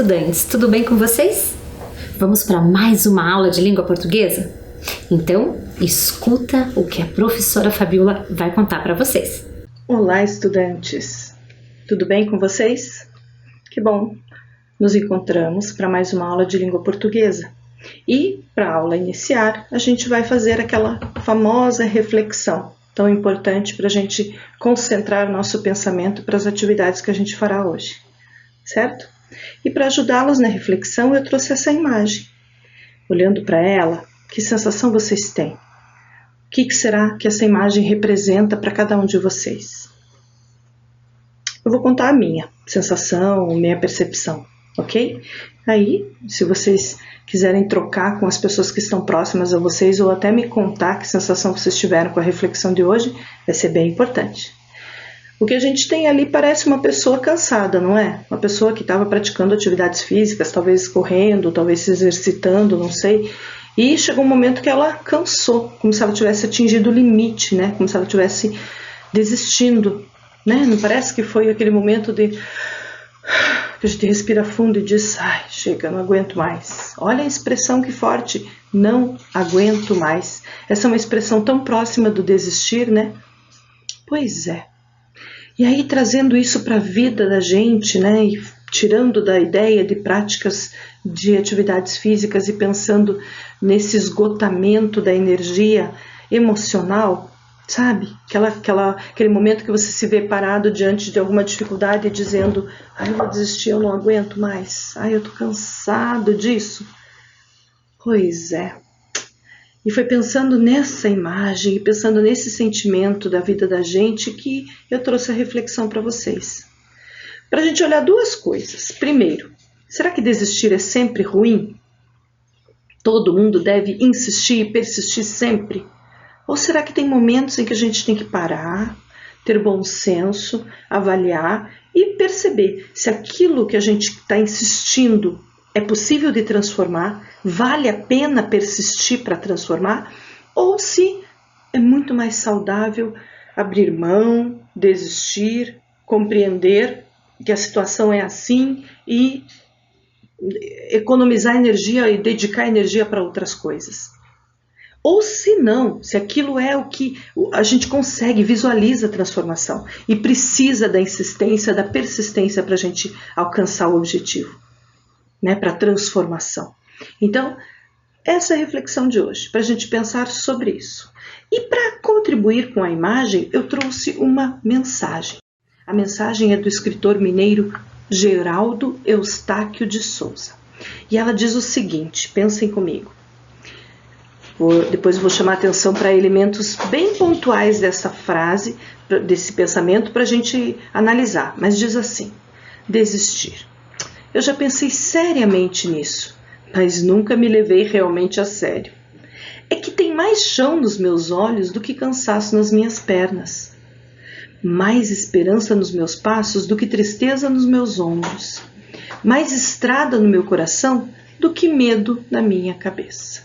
estudantes, tudo bem com vocês? Vamos para mais uma aula de língua portuguesa? Então, escuta o que a professora Fabiola vai contar para vocês. Olá, estudantes! Tudo bem com vocês? Que bom! Nos encontramos para mais uma aula de língua portuguesa. E, para a aula iniciar, a gente vai fazer aquela famosa reflexão, tão importante para a gente concentrar nosso pensamento para as atividades que a gente fará hoje, certo? E para ajudá-los na reflexão, eu trouxe essa imagem. Olhando para ela, que sensação vocês têm? O que será que essa imagem representa para cada um de vocês? Eu vou contar a minha sensação, a minha percepção, ok? Aí, se vocês quiserem trocar com as pessoas que estão próximas a vocês ou até me contar que sensação vocês tiveram com a reflexão de hoje, vai ser bem importante. O que a gente tem ali parece uma pessoa cansada, não é? Uma pessoa que estava praticando atividades físicas, talvez correndo, talvez se exercitando, não sei. E chegou um momento que ela cansou, como se ela tivesse atingido o limite, né? Como se ela tivesse desistindo, né? Não parece que foi aquele momento de que a gente respira fundo e diz, ai, chega, não aguento mais. Olha a expressão que forte, não aguento mais. Essa é uma expressão tão próxima do desistir, né? Pois é. E aí, trazendo isso para a vida da gente, né? E tirando da ideia de práticas de atividades físicas e pensando nesse esgotamento da energia emocional, sabe? Aquele momento que você se vê parado diante de alguma dificuldade e dizendo, ai, eu vou desistir, eu não aguento mais, ai, eu tô cansado disso. Pois é. E foi pensando nessa imagem e pensando nesse sentimento da vida da gente que eu trouxe a reflexão para vocês. Para a gente olhar duas coisas. Primeiro, será que desistir é sempre ruim? Todo mundo deve insistir e persistir sempre? Ou será que tem momentos em que a gente tem que parar, ter bom senso, avaliar e perceber se aquilo que a gente está insistindo é possível de transformar, vale a pena persistir para transformar, ou se é muito mais saudável abrir mão, desistir, compreender que a situação é assim e economizar energia e dedicar energia para outras coisas. Ou se não, se aquilo é o que a gente consegue, visualiza a transformação e precisa da insistência, da persistência para a gente alcançar o objetivo, né, para a transformação. Então, essa é a reflexão de hoje, para a gente pensar sobre isso. E para contribuir com a imagem, eu trouxe uma mensagem. A mensagem é do escritor mineiro Geraldo Eustáquio de Souza. E ela diz o seguinte, pensem comigo. Depois eu vou chamar a atenção para elementos bem pontuais dessa frase, desse pensamento, para a gente analisar. Mas diz assim, desistir. Eu já pensei seriamente nisso, mas nunca me levei realmente a sério. É que tem mais chão nos meus olhos do que cansaço nas minhas pernas. Mais esperança nos meus passos do que tristeza nos meus ombros. Mais estrada no meu coração do que medo na minha cabeça.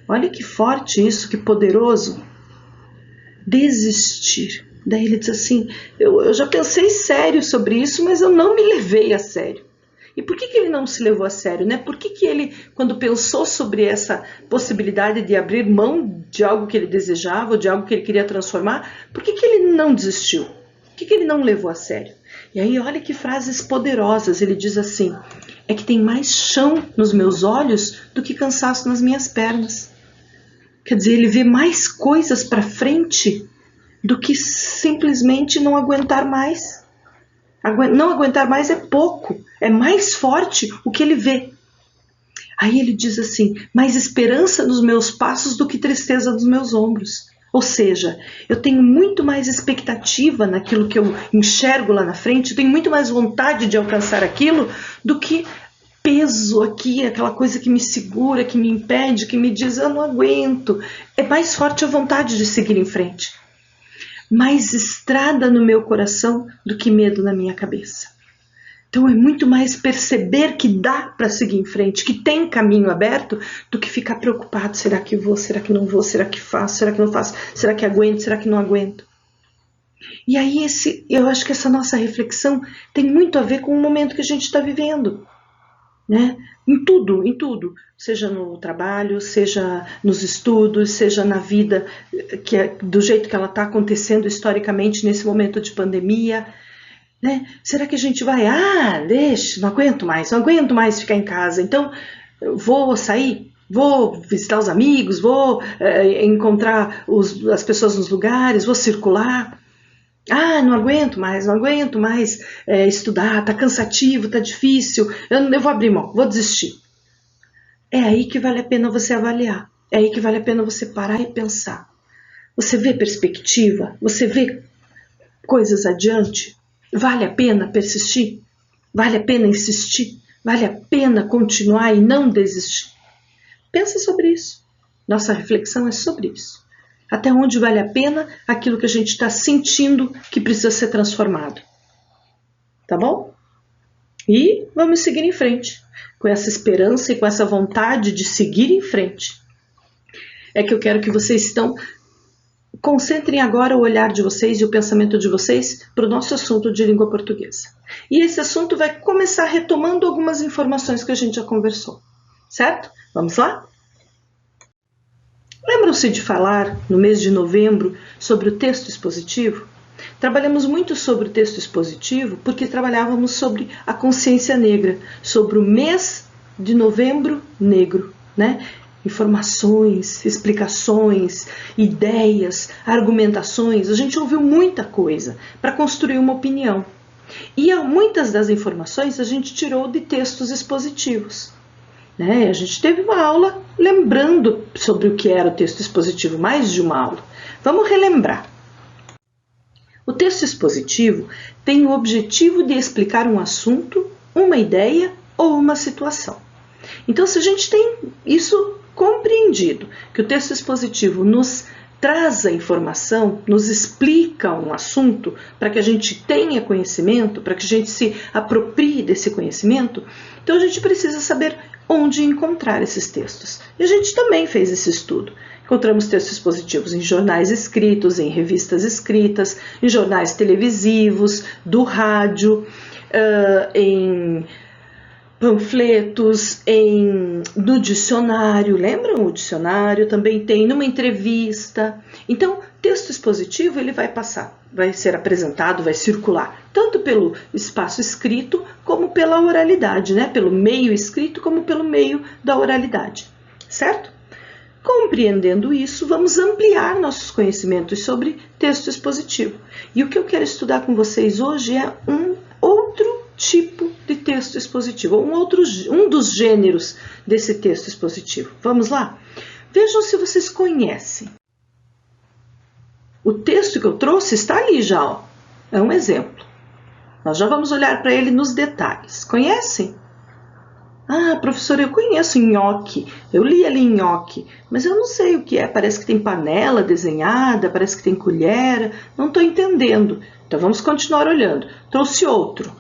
Olha que forte isso, que poderoso. Desistir. Daí ele diz assim, eu já pensei sério sobre isso, mas eu não me levei a sério. E por que ele não se levou a sério, né? Por que ele, quando pensou sobre essa possibilidade de abrir mão de algo que ele desejava, ou de algo que ele queria transformar, por que ele não desistiu? Por que ele não levou a sério? E aí, olha que frases poderosas. Ele diz assim, é que tem mais chão nos meus olhos do que cansaço nas minhas pernas. Quer dizer, ele vê mais coisas para frente do que simplesmente não aguentar mais. Não aguentar mais é pouco, é mais forte o que ele vê. Aí ele diz assim, mais esperança nos meus passos do que tristeza nos meus ombros. Ou seja, eu tenho muito mais expectativa naquilo que eu enxergo lá na frente, eu tenho muito mais vontade de alcançar aquilo do que peso aqui, aquela coisa que me segura, que me impede, que me diz, eu não aguento. É mais forte a vontade de seguir em frente. Mais estrada no meu coração do que medo na minha cabeça. Então é muito mais perceber que dá para seguir em frente, que tem caminho aberto, do que ficar preocupado, será que vou, será que não vou, será que faço, será que não faço, será que aguento, será que não aguento. E aí eu acho que essa nossa reflexão tem muito a ver com o momento que a gente está vivendo. né? Em tudo, seja no trabalho, seja nos estudos, seja na vida do jeito que ela está acontecendo historicamente nesse momento de pandemia, né? Será que a gente vai, deixa, não aguento mais ficar em casa, então eu vou sair, vou visitar os amigos, vou encontrar as pessoas nos lugares, vou circular. Não aguento mais estudar, tá cansativo, tá difícil, eu vou abrir mão, vou desistir. É aí que vale a pena você avaliar, é aí que vale a pena você parar e pensar. Você vê perspectiva? Você vê coisas adiante? Vale a pena persistir? Vale a pena insistir? Vale a pena continuar e não desistir? Pensa sobre isso. Nossa reflexão é sobre isso. Até onde vale a pena aquilo que a gente está sentindo que precisa ser transformado. Tá bom? E vamos seguir em frente. Com essa esperança e com essa vontade de seguir em frente. É que eu quero que vocês concentrem agora o olhar de vocês e o pensamento de vocês para o nosso assunto de língua portuguesa. E esse assunto vai começar retomando algumas informações que a gente já conversou. Certo? Vamos lá? Lembram-se de falar, no mês de novembro, sobre o texto expositivo? Trabalhamos muito sobre o texto expositivo porque trabalhávamos sobre a consciência negra, sobre o mês de novembro negro, né? Informações, explicações, ideias, argumentações. A gente ouviu muita coisa para construir uma opinião. E muitas das informações a gente tirou de textos expositivos. A gente teve uma aula lembrando sobre o que era o texto expositivo, mais de uma aula. Vamos relembrar. O texto expositivo tem o objetivo de explicar um assunto, uma ideia ou uma situação. Então, se a gente tem isso compreendido, que o texto expositivo nos traz a informação, nos explica um assunto para que a gente tenha conhecimento, para que a gente se aproprie desse conhecimento, então a gente precisa saber onde encontrar esses textos. E a gente também fez esse estudo. Encontramos textos expositivos em jornais escritos, em revistas escritas, em jornais televisivos, do rádio, em panfletos, no dicionário. Lembram o dicionário? Também tem numa entrevista. Então, texto expositivo ele vai ser apresentado, vai circular, tanto pelo espaço escrito como pela oralidade, né? Pelo meio escrito como pelo meio da oralidade, certo? Compreendendo isso, vamos ampliar nossos conhecimentos sobre texto expositivo. E o que eu quero estudar com vocês hoje é um outro tipo de texto expositivo, um dos gêneros desse texto expositivo. Vamos lá? Vejam se vocês conhecem. O texto que eu trouxe está ali já, ó. É um exemplo. Nós já vamos olhar para ele nos detalhes. Conhecem? Professora, eu conheço nhoque. Eu li ali nhoque, mas eu não sei o que é. Parece que tem panela desenhada, parece que tem colher. Não estou entendendo. Então vamos continuar olhando. Trouxe outro.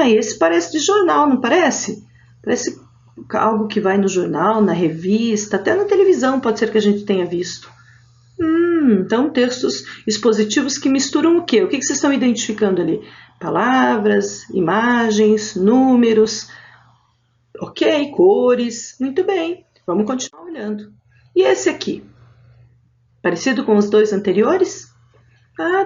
Esse parece de jornal, não parece? Parece algo que vai no jornal, na revista, até na televisão pode ser que a gente tenha visto. Então textos expositivos que misturam o quê? O que vocês estão identificando ali? Palavras, imagens, números, ok, cores, muito bem, vamos continuar olhando. E esse aqui? Parecido com os dois anteriores?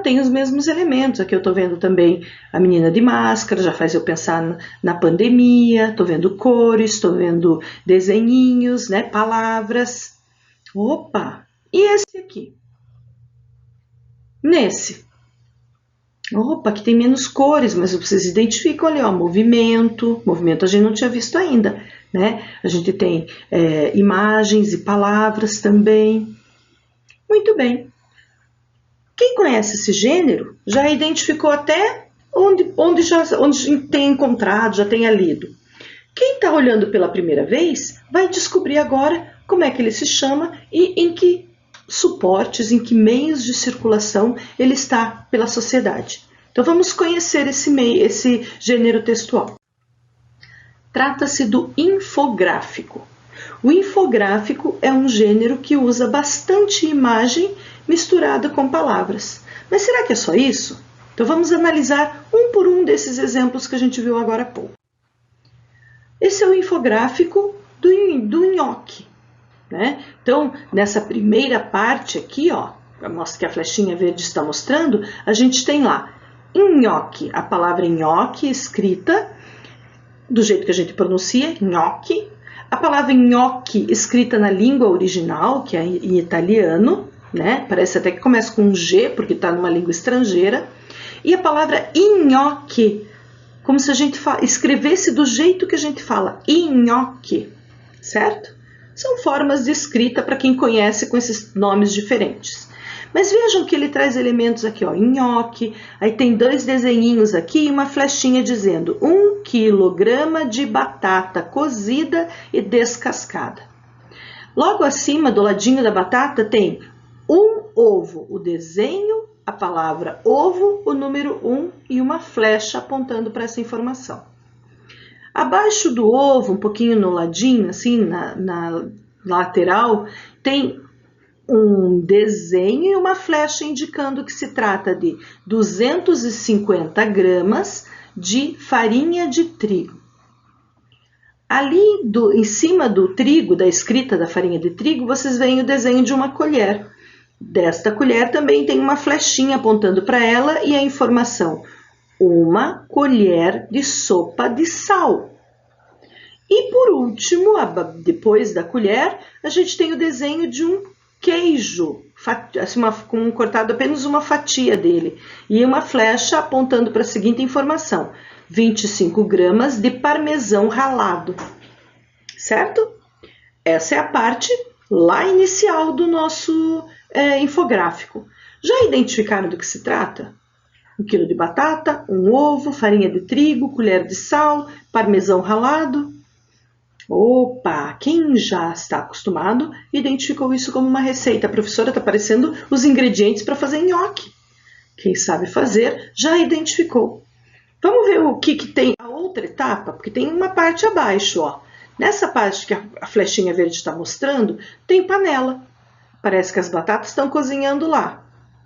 Tem os mesmos elementos. Aqui eu estou vendo também a menina de máscara, já faz eu pensar na pandemia. Estou vendo cores, estou vendo desenhinhos, né? Palavras. Opa! E esse aqui? Nesse. Opa, aqui tem menos cores, mas vocês identificam ali, ó, movimento. Movimento a gente não tinha visto ainda, né? A gente tem imagens e palavras também. Muito bem. Quem conhece esse gênero já identificou até onde tem encontrado, já tenha lido. Quem está olhando pela primeira vez vai descobrir agora como é que ele se chama e em que suportes, em que meios de circulação ele está pela sociedade. Então vamos conhecer esse gênero textual. Trata-se do infográfico. O infográfico é um gênero que usa bastante imagem misturada com palavras. Mas será que é só isso? Então vamos analisar um por um desses exemplos que a gente viu agora há pouco. Esse é o infográfico do nhoque, né? Então, nessa primeira parte aqui, ó, mostra que a flechinha verde está mostrando, a gente tem lá nhoque, a palavra nhoque escrita do jeito que a gente pronuncia, nhoque. A palavra nhoque escrita na língua original, que é em italiano, né? Parece até que começa com um G, porque está numa língua estrangeira. E a palavra nhoque, como se a gente escrevesse do jeito que a gente fala, nhoque, certo? São formas de escrita para quem conhece com esses nomes diferentes. Mas vejam que ele traz elementos aqui, ó, nhoque, aí tem 2 desenhinhos aqui e uma flechinha dizendo 1 quilograma de batata cozida e descascada. Logo acima, do ladinho da batata, tem um ovo, o desenho, a palavra ovo, o número 1 e uma flecha apontando para essa informação. Abaixo do ovo, um pouquinho no ladinho, assim, na lateral, tem um desenho e uma flecha indicando que se trata de 250 gramas de farinha de trigo. Ali em cima do trigo, da escrita da farinha de trigo, vocês veem o desenho de uma colher. Desta colher também tem uma flechinha apontando para ela e a informação: 1 colher de sopa de sal. E por último, depois da colher, a gente tem o desenho de um queijo, assim, cortado apenas uma fatia dele, e uma flecha apontando para a seguinte informação: 25 gramas de parmesão ralado, certo? Essa é a parte lá inicial do nosso infográfico. Já identificaram do que se trata? 1 quilo de batata, um ovo, farinha de trigo, colher de sal, parmesão ralado. Opa, quem já está acostumado identificou isso como uma receita. A professora está aparecendo os ingredientes para fazer nhoque. Quem sabe fazer já identificou. Vamos ver o que tem a outra etapa, porque tem uma parte abaixo, ó. Nessa parte que a flechinha verde está mostrando, tem panela. Parece que as batatas estão cozinhando lá.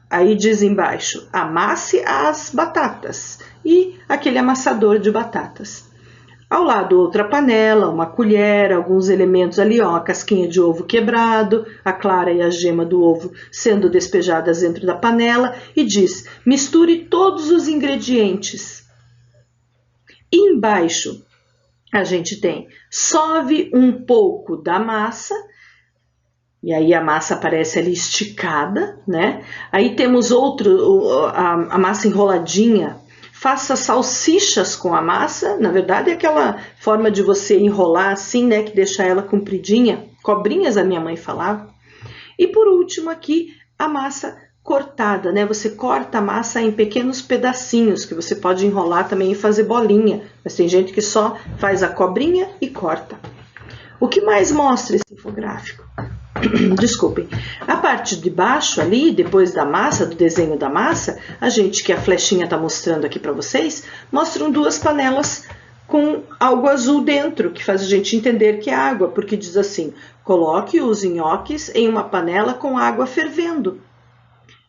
Aí diz embaixo, amasse as batatas e aquele amassador de batatas. Ao lado, outra panela, uma colher, alguns elementos ali, ó, a casquinha de ovo quebrado, a clara e a gema do ovo sendo despejadas dentro da panela e diz, misture todos os ingredientes. E embaixo, a gente tem, sove um pouco da massa, e aí a massa aparece ali esticada, né? Aí temos a massa enroladinha. Faça salsichas com a massa, na verdade é aquela forma de você enrolar assim, né, que deixa ela compridinha, cobrinhas a minha mãe falava. E por último aqui, a massa cortada, né, você corta a massa em pequenos pedacinhos, que você pode enrolar também e fazer bolinha, mas tem gente que só faz a cobrinha e corta. O que mais mostra esse infográfico? Desculpem, a parte de baixo ali, depois da massa, do desenho da massa, a gente, que a flechinha está mostrando aqui para vocês, mostram 2 panelas com algo azul dentro, que faz a gente entender que é água, porque diz assim, coloque os nhoques em uma panela com água fervendo.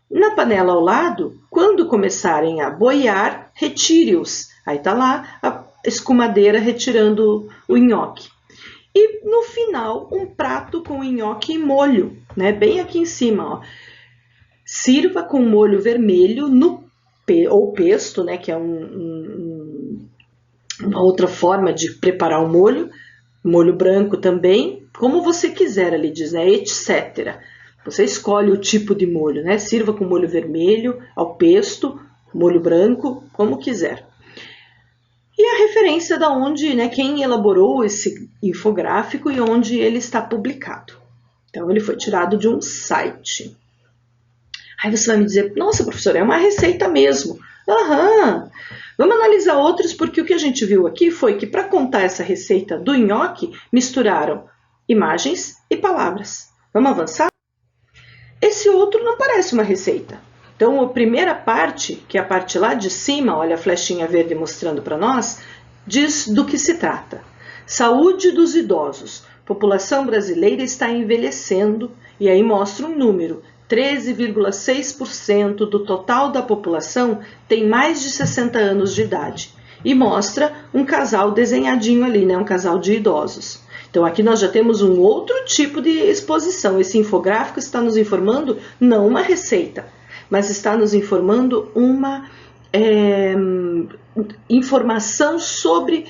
Na panela ao lado, quando começarem a boiar, retire-os. Aí está lá a escumadeira retirando o nhoque. E no final, um prato com nhoque e molho, né? Bem aqui em cima, ó. Sirva com molho vermelho ou pesto, né? Que é uma outra forma de preparar o molho branco também, como você quiser, ali diz, né? Etc. Você escolhe o tipo de molho, né? Sirva com molho vermelho, ao pesto, molho branco, como quiser. E a referência da onde, né, quem elaborou esse infográfico e onde ele está publicado. Então, ele foi tirado de um site. Aí você vai me dizer, nossa, professora, é uma receita mesmo. Aham. Vamos analisar outros, porque o que a gente viu aqui foi que para contar essa receita do nhoque, misturaram imagens e palavras. Vamos avançar? Esse outro não parece uma receita. Então, a primeira parte, que é a parte lá de cima, olha a flechinha verde mostrando para nós, diz do que se trata. Saúde dos idosos. População brasileira está envelhecendo, e aí mostra um número. 13,6% do total da população tem mais de 60 anos de idade. e mostra um casal desenhadinho ali, né? Um casal de idosos. Então aqui nós já temos um outro tipo de exposição. Esse infográfico está nos informando não uma receita, mas está nos informando uma informação sobre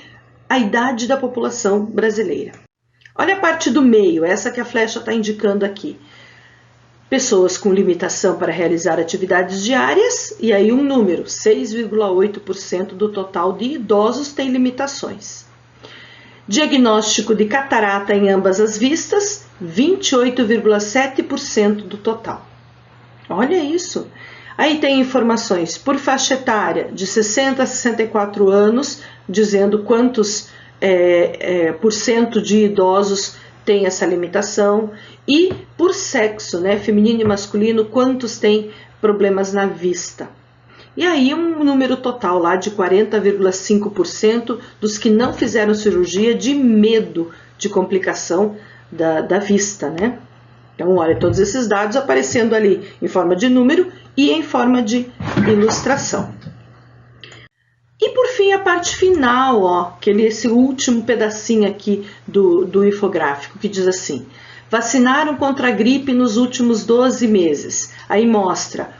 a idade da população brasileira. Olha a parte do meio, essa que a flecha está indicando aqui. Pessoas com limitação para realizar atividades diárias, e aí um número, 6,8% do total de idosos tem limitações. Diagnóstico de catarata em ambas as vistas, 28,7% do total. Olha isso! Aí tem informações por faixa etária, de 60 a 64 anos, dizendo quantos por cento de idosos tem essa limitação, e por sexo, né, feminino e masculino, quantos têm problemas na vista. E aí um número total lá de 40,5% dos que não fizeram cirurgia de medo de complicação da vista, né? Então, olha, todos esses dados aparecendo ali em forma de número e em forma de ilustração. E por fim a parte final, ó, esse último pedacinho aqui do infográfico, que diz assim: vacinaram contra a gripe nos últimos 12 meses. Aí mostra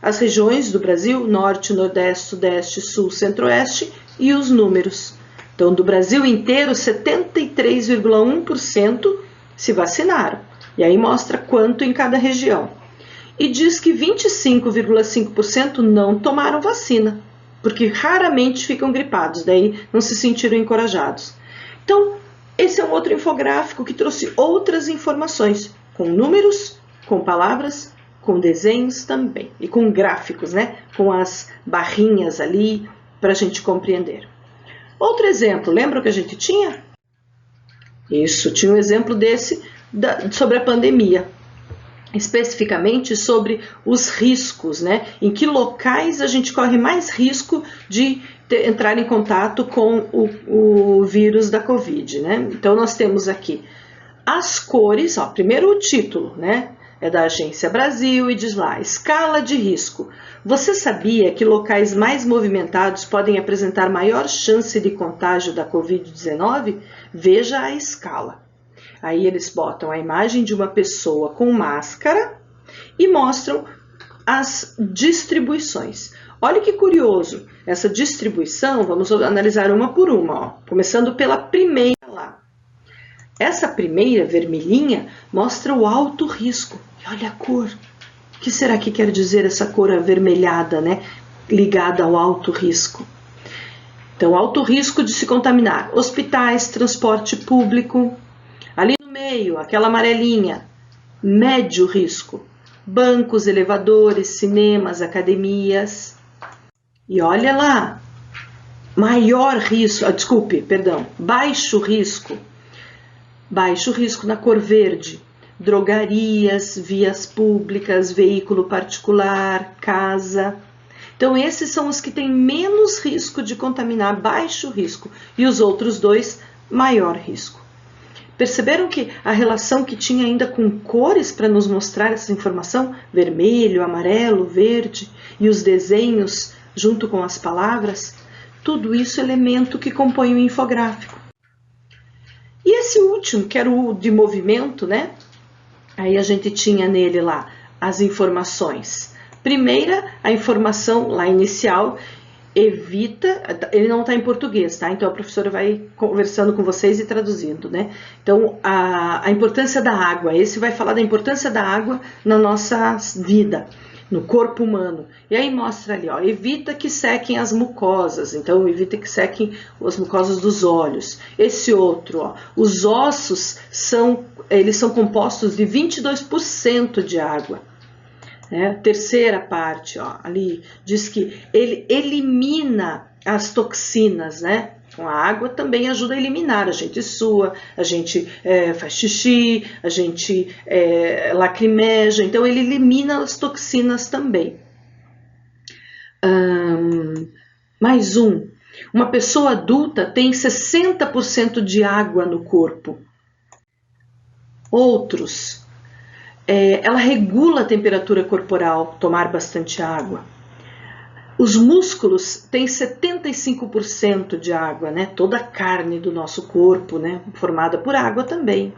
as regiões do Brasil, norte, nordeste, sudeste, sul, centro-oeste, e os números. Então, do Brasil inteiro, 73,1% se vacinaram. E aí mostra quanto em cada região. E diz que 25,5% não tomaram vacina, porque raramente ficam gripados, daí não se sentiram encorajados. Então, esse é um outro infográfico que trouxe outras informações, com números, com palavras, com desenhos também, e com gráficos, né? Com as barrinhas ali, para a gente compreender. Outro exemplo, lembra o que a gente tinha? Isso, tinha um exemplo desse sobre a pandemia. Especificamente sobre os riscos, né? Em que locais a gente corre mais risco de entrar em contato com o vírus da Covid, né? Então nós temos aqui as cores, ó, primeiro o título, né? É da Agência Brasil e diz lá, escala de risco. Você sabia que locais mais movimentados podem apresentar maior chance de contágio da Covid-19? Veja a escala. Aí eles botam a imagem de uma pessoa com máscara e mostram as distribuições. Olha que curioso, essa distribuição, vamos analisar uma por uma, ó, começando pela primeira lá. Essa primeira, vermelhinha, mostra o alto risco. E olha a cor. O que será que quer dizer essa cor avermelhada, né? Ligada ao alto risco. Então, alto risco de se contaminar. Hospitais, transporte público. Ali no meio, aquela amarelinha, médio risco. Bancos, elevadores, cinemas, academias. E olha lá, maior risco, baixo risco. Baixo risco na cor verde, drogarias, vias públicas, veículo particular, casa. Então esses são os que têm menos risco de contaminar, baixo risco, e os outros dois, maior risco. Perceberam que a relação que tinha ainda com cores para nos mostrar essa informação? Vermelho, amarelo, verde, e os desenhos junto com as palavras? Tudo isso é elemento que compõe o infográfico. E esse último, que era o de movimento, né? Aí a gente tinha nele lá as informações. Primeira, a informação lá inicial, evita, ele não está em português, tá? Então a professora vai conversando com vocês e traduzindo, né? Então a importância da água, esse vai falar da importância da água na nossa vida, no corpo humano. E aí mostra ali, ó, evita que sequem as mucosas, então evita que sequem as mucosas dos olhos. Esse outro, ó, os ossos são compostos de 22% de água. Terceira parte, ó, ali diz que ele elimina as toxinas, né? Com a água também ajuda a eliminar, a gente sua, a gente faz xixi, a gente lacrimeja, então ele elimina as toxinas também. Mais uma pessoa adulta tem 60% de água no corpo. Outros, ela regula a temperatura corporal, tomar bastante água. Os músculos têm 75% de água, né? Toda a carne do nosso corpo, né? Formada por água também.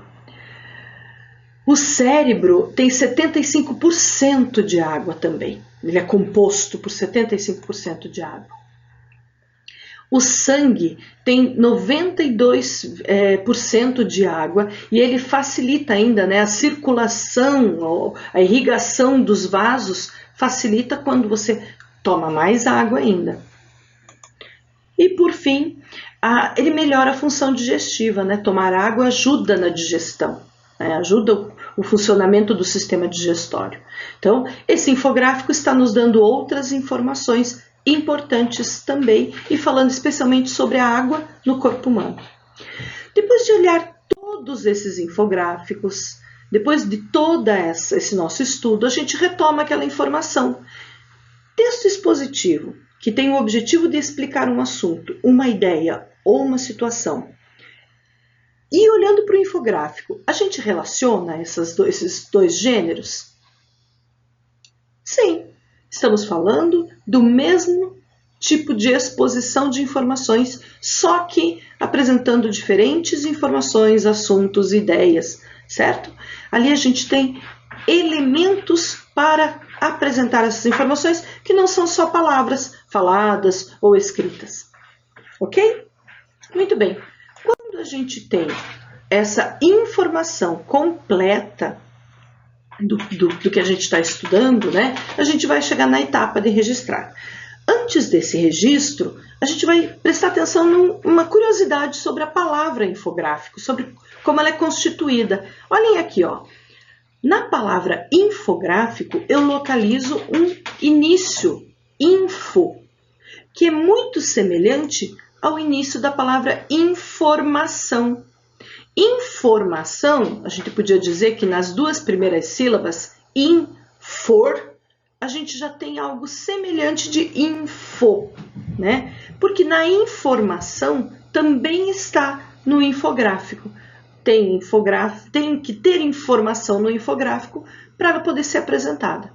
O cérebro tem 75% de água também. Ele é composto por 75% de água. O sangue tem 92% de água e ele facilita ainda, né, a circulação, a irrigação dos vasos, facilita quando você toma mais água ainda. E por fim, ele melhora a função digestiva, né? Tomar água ajuda na digestão, né? Ajuda o funcionamento do sistema digestório. Então, esse infográfico está nos dando outras informações importantes também e falando especialmente sobre a água no corpo humano. Depois de olhar todos esses infográficos, depois de todo esse nosso estudo, a gente retoma aquela informação. Texto expositivo, que tem o objetivo de explicar um assunto, uma ideia ou uma situação. E olhando para o infográfico, a gente relaciona esses dois gêneros? Sim, estamos falando do mesmo tipo de exposição de informações, só que apresentando diferentes informações, assuntos, ideias, certo? Ali a gente tem elementos para apresentar essas informações que não são só palavras faladas ou escritas. Ok? Muito bem. Quando a gente tem essa informação completa do que a gente está estudando, né, a gente vai chegar na etapa de registrar. Antes desse registro, a gente vai prestar atenção numa curiosidade sobre a palavra infográfico, sobre como ela é constituída. Olhem aqui, ó. Na palavra infográfico, eu localizo um início, info, que é muito semelhante ao início da palavra informação. Informação, a gente podia dizer que nas duas primeiras sílabas, infor, a gente já tem algo semelhante de info, né? Porque na informação também está no infográfico. Tem que ter informação no infográfico para ela poder ser apresentada.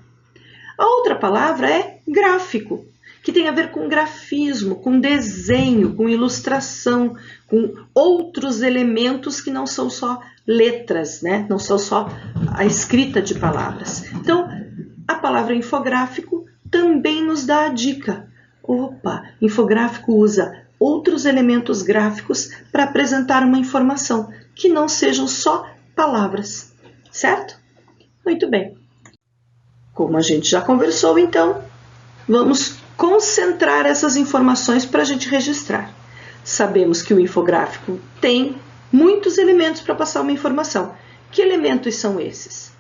A outra palavra é gráfico, que tem a ver com grafismo, com desenho, com ilustração, com outros elementos que não são só letras, né? Não são só a escrita de palavras. Então, a palavra infográfico também nos dá a dica. Opa, infográfico usa outros elementos gráficos para apresentar uma informação, que não sejam só palavras, certo? Muito bem. Como a gente já conversou, então, vamos concentrar essas informações para a gente registrar. Sabemos que o infográfico tem muitos elementos para passar uma informação. Que elementos são esses?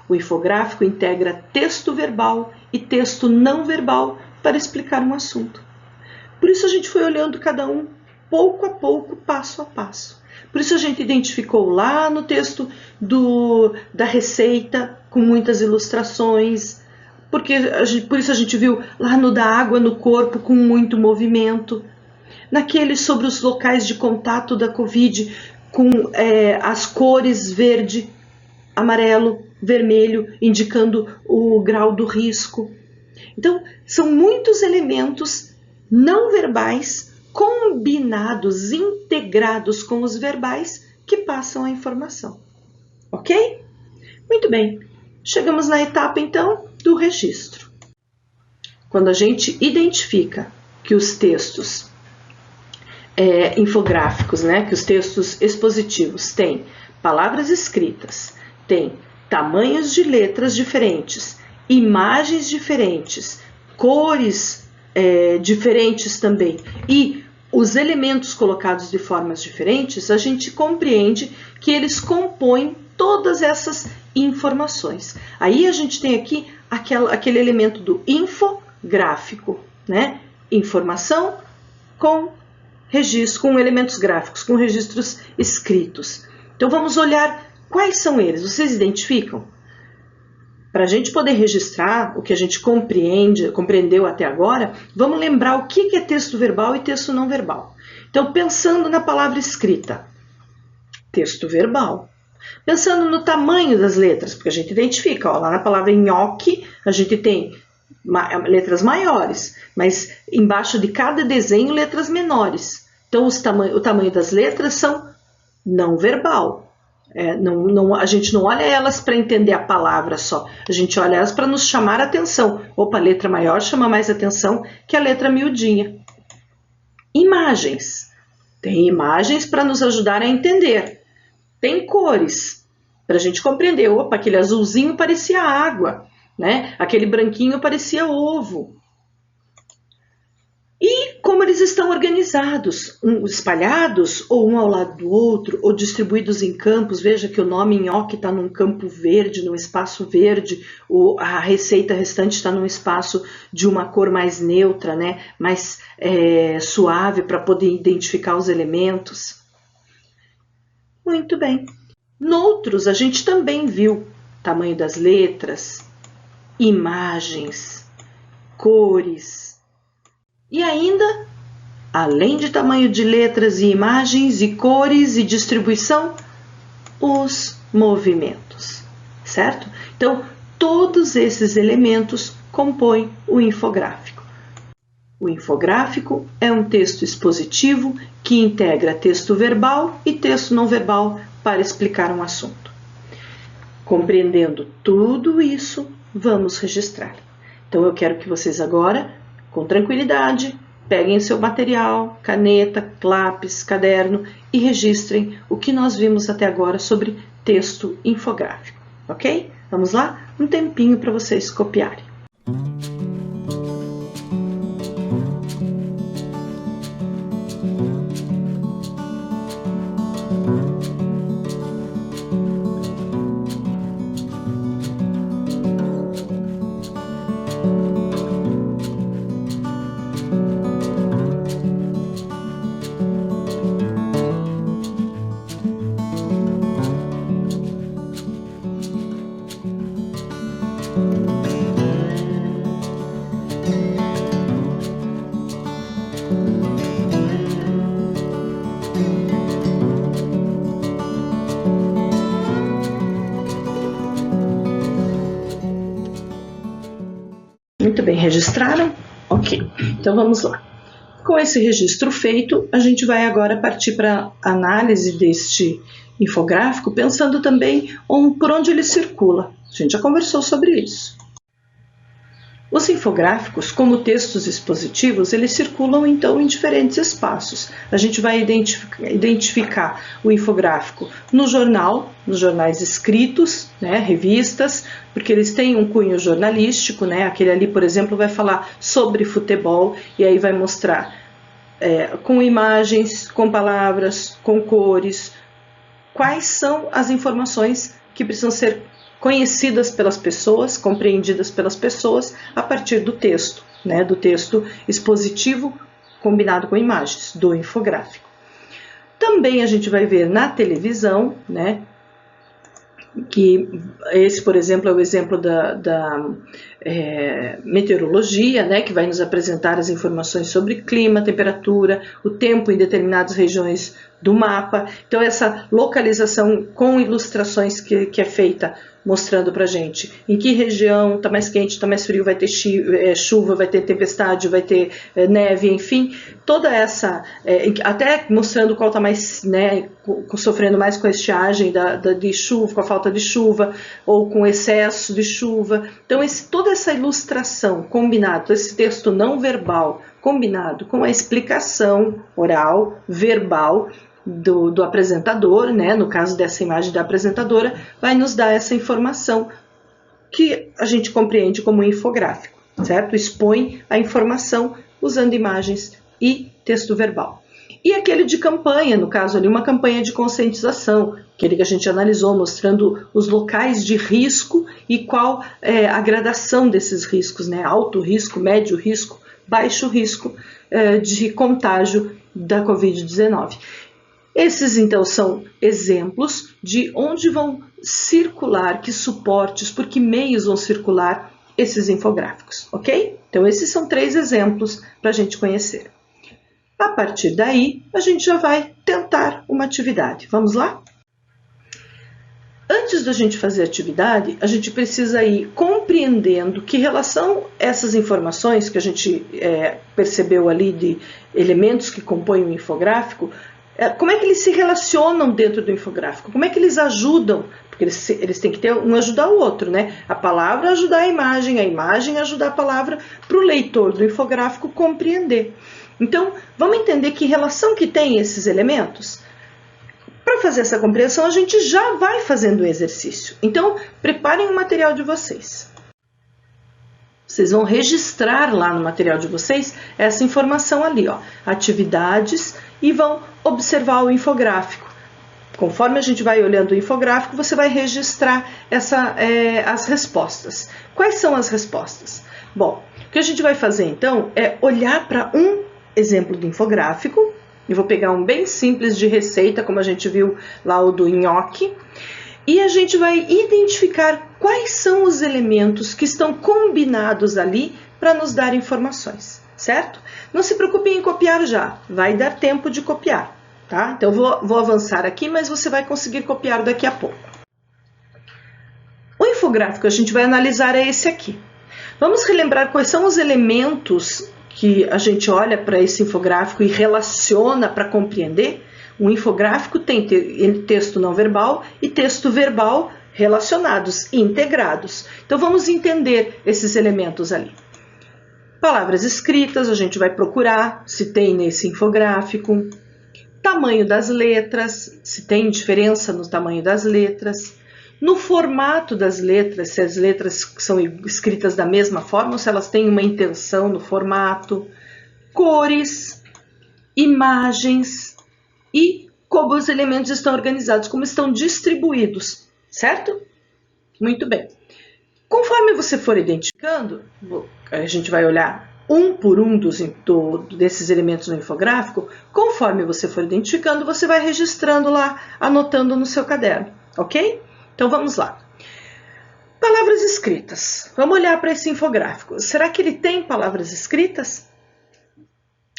O infográfico integra texto verbal e texto não verbal para explicar um assunto. Por isso a gente foi olhando cada um pouco a pouco, passo a passo. Por isso a gente identificou lá no texto da receita, com muitas ilustrações, por isso a gente viu lá no da água no corpo, com muito movimento. Naquele sobre os locais de contato da Covid, com as cores verde, amarelo, vermelho, indicando o grau do risco. Então, são muitos elementos não verbais combinados, integrados com os verbais que passam a informação. Ok? Muito bem. Chegamos na etapa, então, do registro. Quando a gente identifica que os textos infográficos, né, que os textos expositivos têm palavras escritas, têm tamanhos de letras diferentes, imagens diferentes, cores diferentes também, e os elementos colocados de formas diferentes, a gente compreende que eles compõem todas essas informações. Aí a gente tem aqui aquele elemento do infográfico, né? Informação com registros, com elementos gráficos, com registros escritos. Então vamos olhar quais são eles. Vocês identificam? Para a gente poder registrar o que a gente compreendeu até agora, vamos lembrar o que é texto verbal e texto não verbal. Então, pensando na palavra escrita, texto verbal. Pensando no tamanho das letras, porque a gente identifica, ó, lá na palavra nhoque, a gente tem letras maiores, mas embaixo de cada desenho letras menores. Então o tamanho das letras são não verbal. A gente não olha elas para entender a palavra só, a gente olha elas para nos chamar a atenção. Opa, a letra maior chama mais atenção que a letra miudinha. Imagens. Tem imagens para nos ajudar a entender. Tem cores, para a gente compreender. Opa, aquele azulzinho parecia água, né? Aquele branquinho parecia ovo. E como eles estão organizados, espalhados ou um ao lado do outro, ou distribuídos em campos. Veja que o nome nhoque está num campo verde, num espaço verde, ou a receita restante está num espaço de uma cor mais neutra, né? Mais suave, para poder identificar os elementos. Muito bem. Noutros, a gente também viu tamanho das letras, imagens, cores. E ainda, além de tamanho de letras e imagens e cores e distribuição, os movimentos, certo? Então, todos esses elementos compõem o infográfico. O infográfico é um texto expositivo que integra texto verbal e texto não verbal para explicar um assunto. Compreendendo tudo isso, vamos registrar. Então, eu quero que vocês agora, com tranquilidade, peguem seu material, caneta, lápis, caderno e registrem o que nós vimos até agora sobre texto infográfico, ok? Vamos lá? Um tempinho para vocês copiarem. Muito bem, registraram? Ok, então vamos lá. Com esse registro feito, a gente vai agora partir para a análise deste infográfico, pensando também por onde ele circula. A gente já conversou sobre isso. Os infográficos, como textos expositivos, eles circulam então em diferentes espaços. A gente vai identificar o infográfico no jornal, nos jornais escritos, né, revistas, porque eles têm um cunho jornalístico, né? Aquele ali, por exemplo, vai falar sobre futebol e aí vai mostrar com imagens, com palavras, com cores, quais são as informações que precisam ser conhecidas pelas pessoas, compreendidas pelas pessoas a partir do texto, né, do texto expositivo combinado com imagens, do infográfico. Também a gente vai ver na televisão, né, que esse, por exemplo, é o exemplo da meteorologia, né, que vai nos apresentar as informações sobre clima, temperatura, o tempo em determinadas regiões do mapa. Então, essa localização com ilustrações que é feita mostrando para a gente em que região está mais quente, está mais frio, vai ter chuva, vai ter tempestade, vai ter neve, enfim, toda essa, até mostrando qual está mais, né, sofrendo mais com a estiagem de chuva, com a falta de chuva, ou com excesso de chuva. Então, toda essa ilustração combinada, esse texto não verbal combinado com a explicação oral, verbal, do apresentador, né? No caso dessa imagem da apresentadora, vai nos dar essa informação que a gente compreende como infográfico, certo? Expõe a informação usando imagens e texto verbal. E aquele de campanha, no caso ali, uma campanha de conscientização, aquele que a gente analisou, mostrando os locais de risco e qual é a gradação desses riscos, né? Alto risco, médio risco, baixo risco de contágio da Covid-19. Esses, então, são exemplos de onde vão circular, que suportes, por que meios vão circular esses infográficos, ok? Então, esses são 3 exemplos para a gente conhecer. A partir daí, a gente já vai tentar uma atividade. Vamos lá? Antes da gente fazer a atividade, a gente precisa ir compreendendo que relação essas informações que a gente percebeu ali de elementos que compõem o infográfico, como é que eles se relacionam dentro do infográfico, como é que eles ajudam, porque eles têm que ter um ajudar o outro, né? A palavra ajudar a imagem ajudar a palavra para o leitor do infográfico compreender. Então, vamos entender que relação que tem esses elementos? Para fazer essa compreensão, a gente já vai fazendo o exercício. Então, preparem o material de vocês. Vocês vão registrar lá no material de vocês essa informação ali, ó, atividades, e vão observar o infográfico. Conforme a gente vai olhando o infográfico, você vai registrar as respostas. Quais são as respostas? Bom, o que a gente vai fazer então é olhar para um exemplo do infográfico. Eu vou pegar um bem simples de receita, como a gente viu lá o do nhoque, e a gente vai identificar quais são os elementos que estão combinados ali para nos dar informações, certo? Não se preocupem em copiar já, vai dar tempo de copiar, tá? Então eu vou avançar aqui, mas você vai conseguir copiar daqui a pouco. O infográfico que a gente vai analisar é esse aqui. Vamos relembrar quais são os elementos que a gente olha para esse infográfico e relaciona para compreender. Um infográfico tem texto não verbal e texto verbal relacionados, integrados. Então vamos entender esses elementos ali. Palavras escritas, a gente vai procurar se tem nesse infográfico. Tamanho das letras, se tem diferença no tamanho das letras. No formato das letras, se as letras são escritas da mesma forma ou se elas têm uma intenção no formato. Cores, imagens e como os elementos estão organizados, como estão distribuídos, certo? Muito bem. Conforme você for identificando, a gente vai olhar um por um desses elementos no infográfico. Conforme você for identificando, você vai registrando lá, anotando no seu caderno, ok? Então vamos lá. Palavras escritas. Vamos olhar para esse infográfico. Será que ele tem palavras escritas?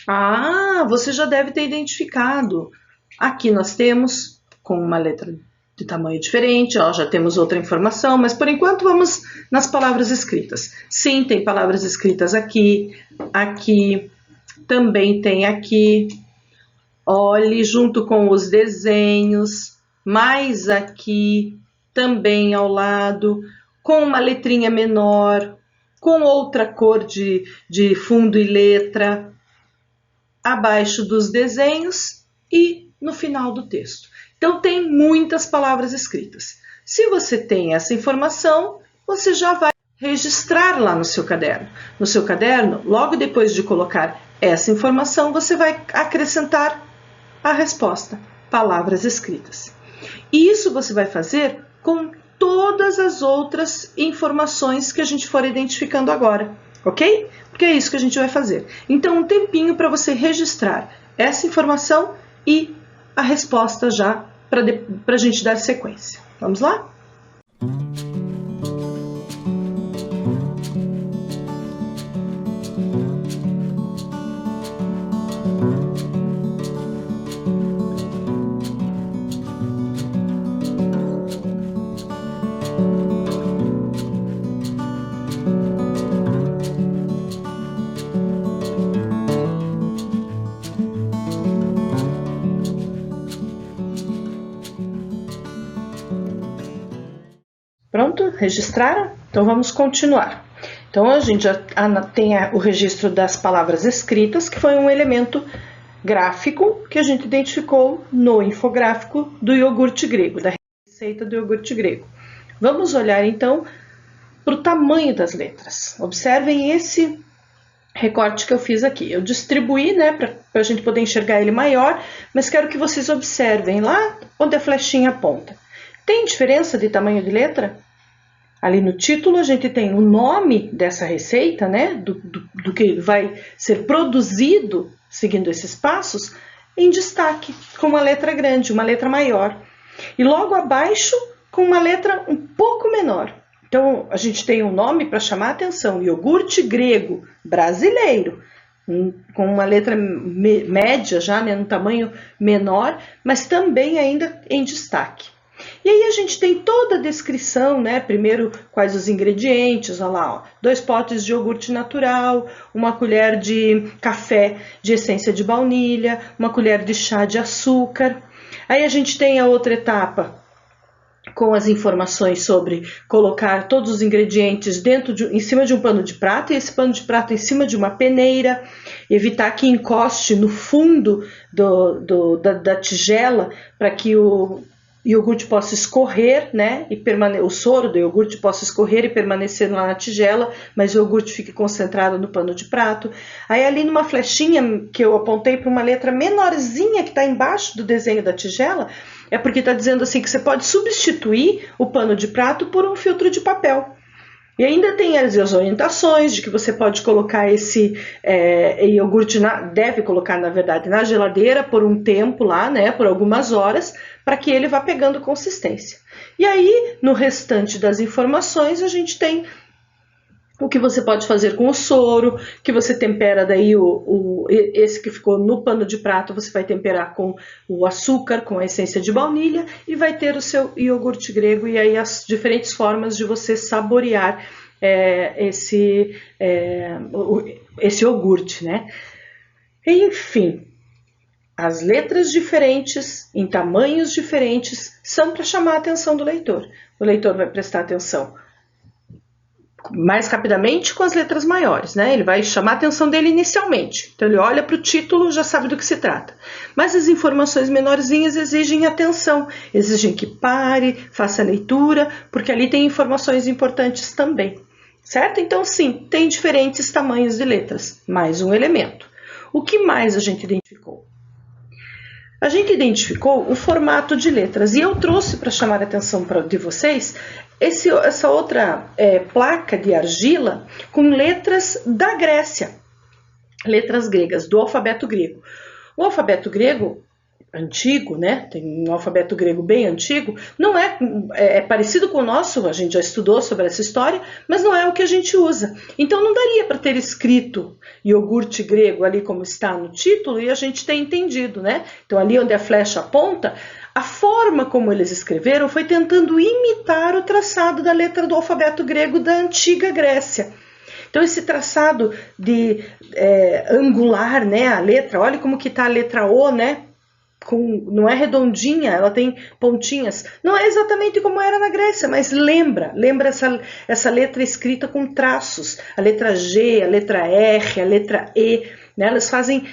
Ah, você já deve ter identificado. Aqui nós temos com uma letra de tamanho diferente, ó, já temos outra informação, mas por enquanto vamos nas palavras escritas. Sim, tem palavras escritas aqui, aqui, também tem aqui. Olhe junto com os desenhos, mais aqui, também ao lado, com uma letrinha menor, com outra cor de fundo e letra, abaixo dos desenhos e no final do texto. Então, tem muitas palavras escritas. Se você tem essa informação, você já vai registrar lá no seu caderno. No seu caderno, logo depois de colocar essa informação, você vai acrescentar a resposta, palavras escritas. E isso você vai fazer com todas as outras informações que a gente for identificando agora, ok? Porque é isso que a gente vai fazer. Então, um tempinho para você registrar essa informação e a resposta já para a gente dar sequência. Vamos lá? Pronto? Registraram? Então vamos continuar. Então a gente já tem o registro das palavras escritas, que foi um elemento gráfico que a gente identificou no infográfico do iogurte grego, da receita do iogurte grego. Vamos olhar então para o tamanho das letras. Observem esse recorte que eu fiz aqui. Eu distribuí, né, para a gente poder enxergar ele maior, mas quero que vocês observem lá onde a flechinha aponta. Tem diferença de tamanho de letra? Ali no título a gente tem o nome dessa receita, né, do que vai ser produzido seguindo esses passos, em destaque, com uma letra grande, uma letra maior. E logo abaixo, com uma letra um pouco menor. Então, a gente tem um nome para chamar a atenção, iogurte grego brasileiro, com uma letra média já, né, um tamanho menor, mas também ainda em destaque. E aí a gente tem toda a descrição, né? Primeiro, quais os ingredientes, olha lá, ó, 2 potes de iogurte natural, 1 colher de café de essência de baunilha, 1 colher de chá de açúcar. Aí a gente tem a outra etapa, com as informações sobre colocar todos os ingredientes em cima de um pano de prato, e esse pano de prato em cima de uma peneira, evitar que encoste no fundo da tigela, para que o iogurte possa escorrer, né, o soro do iogurte possa escorrer e permanecer lá na tigela, mas o iogurte fique concentrado no pano de prato. Aí ali numa flechinha que eu apontei para uma letra menorzinha que está embaixo do desenho da tigela, é porque está dizendo assim que você pode substituir o pano de prato por um filtro de papel. E ainda tem as orientações de que você pode colocar esse iogurte, deve colocar, na verdade, na geladeira por um tempo lá, né, por algumas horas, para que ele vá pegando consistência. E aí, no restante das informações, a gente tem o que você pode fazer com o soro, que você tempera daí esse que ficou no pano de prato, você vai temperar com o açúcar, com a essência de baunilha, e vai ter o seu iogurte grego, e aí as diferentes formas de você saborear esse iogurte, né? Enfim, as letras diferentes, em tamanhos diferentes, são para chamar a atenção do leitor. O leitor vai prestar atenção mais rapidamente com as letras maiores, né? Ele vai chamar a atenção dele inicialmente. Então ele olha para o título, já sabe do que se trata. Mas as informações menorzinhas exigem atenção, exigem que pare, faça a leitura, porque ali tem informações importantes também, certo? Então sim, tem diferentes tamanhos de letras, mais um elemento. O que mais a gente identificou? A gente identificou o formato de letras, e eu trouxe para chamar a atenção de vocês essa outra placa de argila com letras da Grécia, letras gregas, do alfabeto grego. O alfabeto grego antigo, né? Tem um alfabeto grego bem antigo, não é parecido com o nosso, a gente já estudou sobre essa história, mas não é o que a gente usa. Então não daria para ter escrito iogurte grego ali como está no título e a gente ter entendido, né? Então ali onde a flecha aponta, a forma como eles escreveram foi tentando imitar o traçado da letra do alfabeto grego da antiga Grécia. Então esse traçado de angular, né, a letra, olha como que está a letra O, né? Não é redondinha, ela tem pontinhas. Não é exatamente como era na Grécia, mas lembra essa letra escrita com traços. A letra G, a letra R, a letra E, né? Elas fazem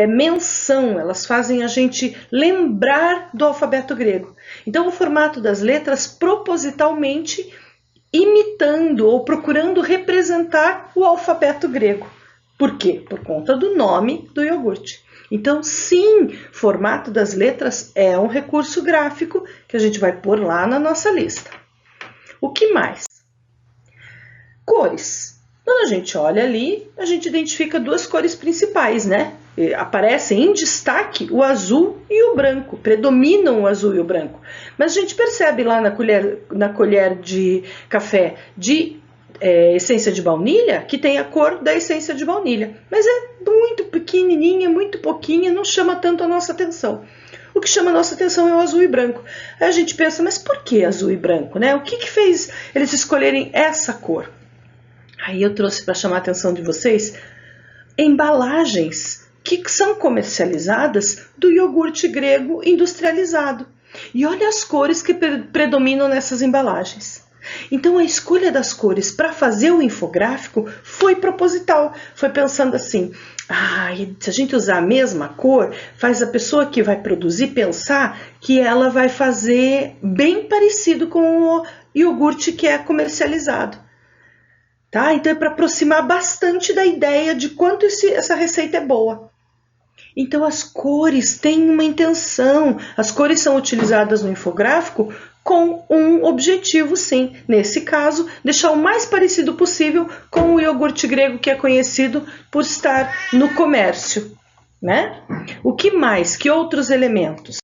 menção, elas fazem a gente lembrar do alfabeto grego. Então o formato das letras propositalmente imitando ou procurando representar o alfabeto grego. Por quê? Por conta do nome do iogurte. Então, sim, formato das letras é um recurso gráfico que a gente vai pôr lá na nossa lista. O que mais? Cores. Quando a gente olha ali, a gente identifica 2 cores principais, né? Aparecem em destaque o azul e o branco, predominam o azul e o branco. Mas a gente percebe lá na colher de café de essência de baunilha, que tem a cor da essência de baunilha, mas é muito pequenininha, muito pouquinha, não chama tanto a nossa atenção. O que chama a nossa atenção é o azul e branco. Aí a gente pensa, mas por que azul e branco, né? O que fez eles escolherem essa cor? Aí eu trouxe para chamar a atenção de vocês embalagens que são comercializadas do iogurte grego industrializado. E olha as cores que predominam nessas embalagens. Então a escolha das cores para fazer o infográfico foi proposital, foi pensando assim, se a gente usar a mesma cor, faz a pessoa que vai produzir pensar que ela vai fazer bem parecido com o iogurte que é comercializado. Tá? Então é para aproximar bastante da ideia de quanto essa receita é boa. Então as cores têm uma intenção, as cores são utilizadas no infográfico com um objetivo, sim. Nesse caso, deixar o mais parecido possível com o iogurte grego que é conhecido por estar no comércio, né? O que mais? Que outros elementos?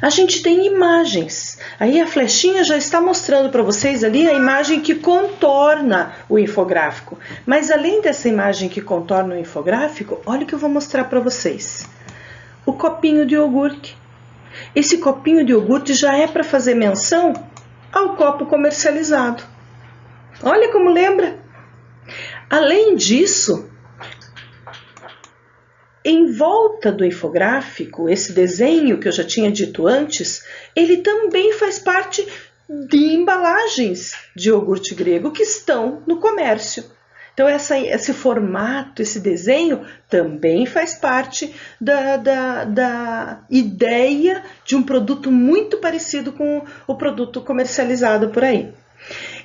A gente tem imagens. Aí a flechinha já está mostrando para vocês ali a imagem que contorna o infográfico. Mas além dessa imagem que contorna o infográfico, olha o que eu vou mostrar para vocês. O copinho de iogurte. esse copinho de iogurte já é para fazer menção ao copo comercializado. Olha como lembra. Além disso, em volta do infográfico, esse desenho que eu já tinha dito antes, ele também faz parte de embalagens de iogurte grego que estão no comércio. Então, esse formato, esse desenho também faz parte da ideia de um produto muito parecido com o produto comercializado por aí.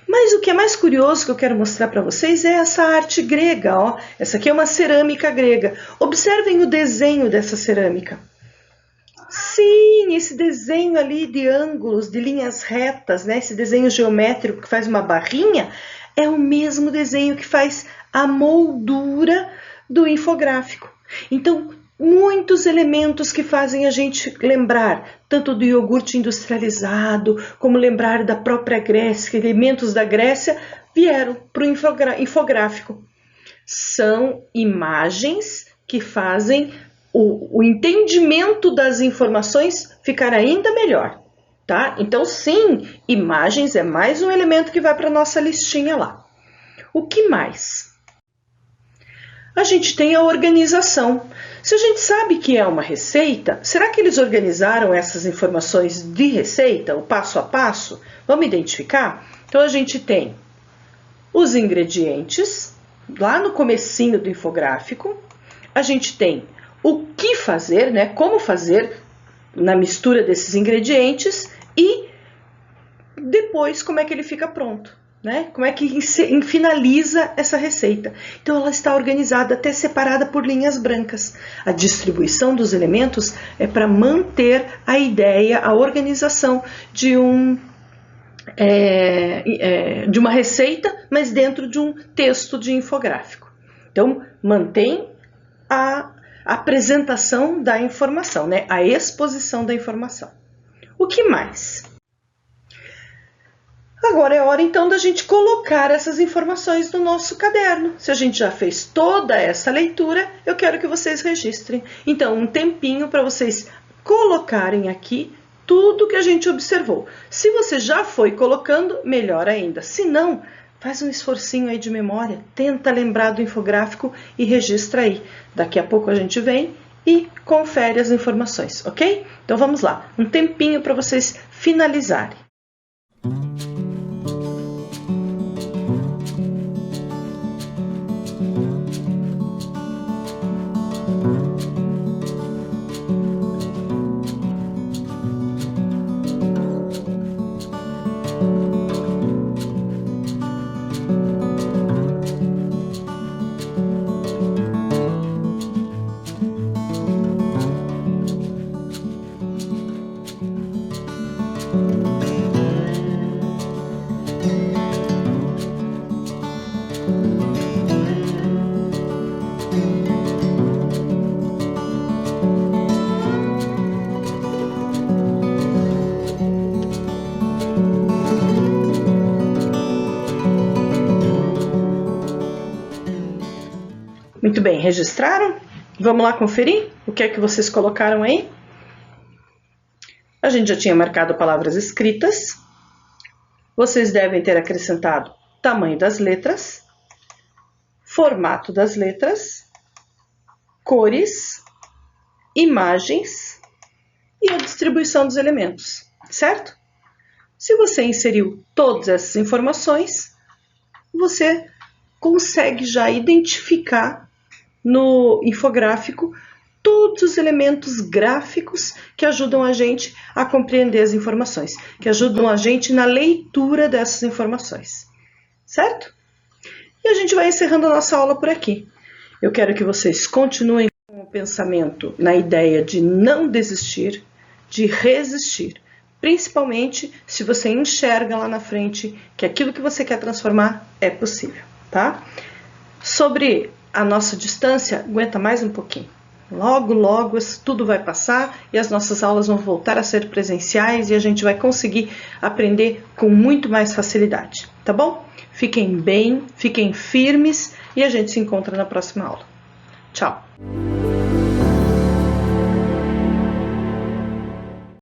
Mas o que é mais curioso que eu quero mostrar para vocês é essa arte grega. Ó. Essa aqui é uma cerâmica grega. Observem o desenho dessa cerâmica. Sim, esse desenho ali de ângulos, de linhas retas, né? Esse desenho geométrico que faz uma barrinha, é o mesmo desenho que faz a moldura do infográfico. Então, muitos elementos que fazem a gente lembrar tanto do iogurte industrializado, como lembrar da própria Grécia, elementos da Grécia vieram para o infográfico. São imagens que fazem o entendimento das informações ficar ainda melhor, tá? Então, sim, imagens é mais um elemento que vai para a nossa listinha lá. O que mais? A gente tem a organização. Se a gente sabe que é uma receita, será que eles organizaram essas informações de receita, o passo a passo? Vamos identificar? Então, a gente tem os ingredientes, lá no comecinho do infográfico. A gente tem o que fazer, né? Como fazer na mistura desses ingredientes e depois como é que ele fica pronto, né? Como é que finaliza essa receita. Então ela está organizada, até separada por linhas brancas. A distribuição dos elementos é para manter a ideia, a organização de de uma receita, mas dentro de um texto de infográfico. Então mantém a apresentação da informação, né? A exposição da informação. O que mais? Agora é hora então da gente colocar essas informações no nosso caderno. Se a gente já fez toda essa leitura, eu quero que vocês registrem. Então, um tempinho para vocês colocarem aqui tudo que a gente observou. Se você já foi colocando, melhor ainda. Se não, faz um esforcinho aí de memória, tenta lembrar do infográfico e registra aí. Daqui a pouco a gente vem e confere as informações, ok? Então vamos lá, um tempinho para vocês finalizarem. Muito bem, registraram? Vamos lá conferir o que é que vocês colocaram aí? A gente já tinha marcado palavras escritas. Vocês devem ter acrescentado tamanho das letras, formato das letras, cores, imagens e a distribuição dos elementos, certo? Se você inseriu todas essas informações, você consegue já identificar no infográfico todos os elementos gráficos que ajudam a gente a compreender as informações, que ajudam a gente na leitura dessas informações, certo? E a gente vai encerrando a nossa aula por aqui. Eu quero que vocês continuem com o pensamento na ideia de não desistir, de resistir, principalmente se você enxerga lá na frente que aquilo que você quer transformar é possível, tá? Sobre a nossa distância, aguenta mais um pouquinho. Logo, logo, tudo vai passar e as nossas aulas vão voltar a ser presenciais e a gente vai conseguir aprender com muito mais facilidade, tá bom? Fiquem bem, fiquem firmes e a gente se encontra na próxima aula. Tchau!